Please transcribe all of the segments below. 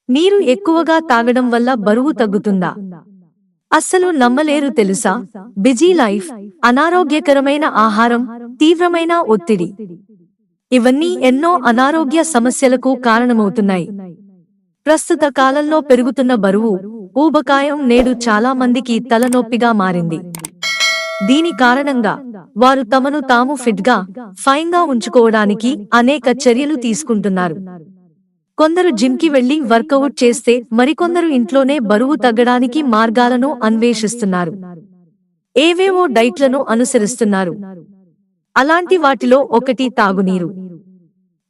నీరు ఎక్కువగా తాగడం వల్ల బరువు తగ్గుతుందా? అస్సలు నమ్మలేరు తెలుసా? బిజీ లైఫ్, అనారోగ్యకరమైన ఆహారం, తీవ్రమైన ఒత్తిడి ఇవన్నీ ఎన్నో అనారోగ్య సమస్యలకు కారణమవుతున్నాయి. ప్రస్తుత కాలంలో పెరుగుతున్న బరువు, ఊబకాయం నేడు చాలా మందికి తలనొప్పిగా మారింది. దీని కారణంగా వారు తమను తాము ఫిట్గా, ఫైన్గా ఉంచుకోవడానికి అనేక చర్యలు తీసుకుంటున్నారు. కొందరు జిమ్కి వెళ్లి వర్కౌట్ చేస్తే మరికొందరు ఇంట్లోనే బరువు తగ్గడానికి మార్గాలను అన్వేషిస్తున్నారు. ఏవేవో డైట్లను అనుసరిస్తున్నారు. అలాంటి వాటిలో ఒకటి తాగునీరు.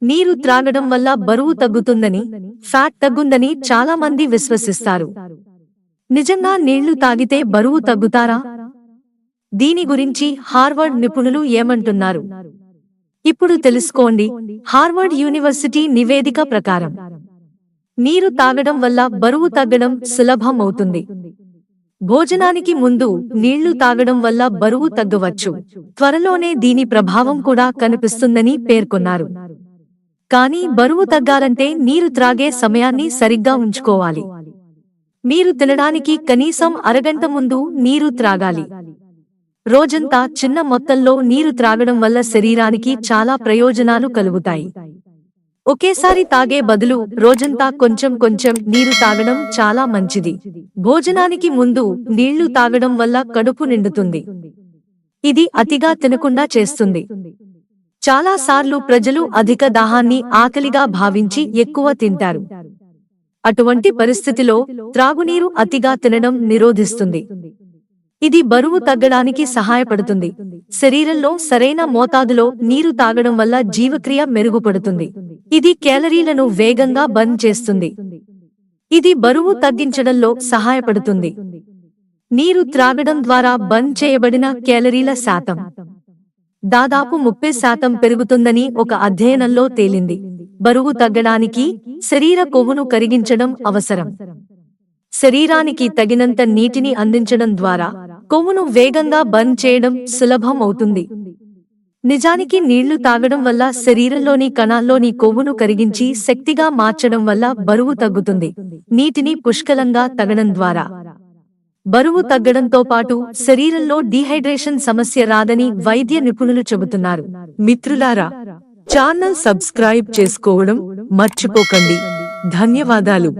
నీరు త్రాగడం వల్ల బరువు తగ్గుతుందని, ఫ్యాట్ తగ్గుందని చాలా మంది విశ్వసిస్తారు. నిజంగా నీళ్లు తాగితే బరువు తగ్గుతారా? దీని గురించి హార్వర్డ్ నిపుణులు ఏమంటున్నారు? ఇప్పుడు తెలుసుకోండి. హార్వర్డ్ యూనివర్సిటీ నివేదిక ప్రకారం నీరు తాగడం వల్ల బరువు తగ్గడం సులభం అవుతుంది. భోజనానికి ముందు నీళ్లు తాగడం వల్ల బరువు తగ్గవచ్చు. త్వరలోనే దీని ప్రభావం కూడా కనిపిస్తుందని పేర్కొన్నారు. కానీ బరువు తగ్గాలంటే నీరు త్రాగే సమయాన్ని సరిగ్గా ఉంచుకోవాలి. మీరు తినడానికి కనీసం అరగంట ముందు నీరు త్రాగాలి. రోజంతా చిన్న మొత్తంలో నీరు త్రాగడం వల్ల శరీరానికి చాలా ప్రయోజనాలు కలుగుతాయి. ఒకేసారి తాగే బదులు రోజంతా కొంచెం కొంచెం నీరు తాగడం చాలా మంచిది. భోజనానికి ముందు నీళ్లు తాగడం వల్ల కడుపు నిండుతుంది. ఇది అతిగా తినకుండా చేస్తుంది. చాలా సార్లు ప్రజలు అధిక దాహాన్ని ఆకలిగా భావించి ఎక్కువ తింటారు. అటువంటి పరిస్థితిలో త్రాగునీరు అతిగా తినడం నిరోధిస్తుంది. ఇది బరువు తగ్గడానికి సహాయపడుతుంది. శరీరంలో సరైన మోతాదులో నీరు తాగడం వల్ల జీవక్రియ మెరుగుపడుతుంది. ఇది క్యాలరీలను వేగంగా బర్న్ చేస్తుంది. ఇది బరువు తగ్గించడంలో సహాయపడుతుంది. నీరు త్రాగడం ద్వారా బర్న్ చేయబడిన క్యాలరీల శాతం దాదాపు 30% పెరుగుతుందని ఒక అధ్యయనంలో తేలింది. బరువు తగ్గడానికి శరీర కొవ్వును కరిగించడం అవసరం. శరీరానికి తగినంత నీటిని అందించడం ద్వారా కొవ్వును వేగంగా బర్న్ చేయడం సులభం అవుతుంది. నిజానికి నీళ్లు తాగడం వల్ల శరీరంలోని కణాల్లోని కొవ్వును కరిగించి శక్తిగా మార్చడం వల్ల బరువు తగ్గుతుంది. నీటిని పుష్కలంగా తాగడం ద్వారా బరువు తగ్గడంతో పాటు శరీరంలో డీహైడ్రేషన్ సమస్య రాదని వైద్య నిపుణులు చెబుతున్నారు. మిత్రులారా, ఛానల్ సబ్స్క్రైబ్ చేసుకోవడం మర్చిపోకండి. ధన్యవాదాలు.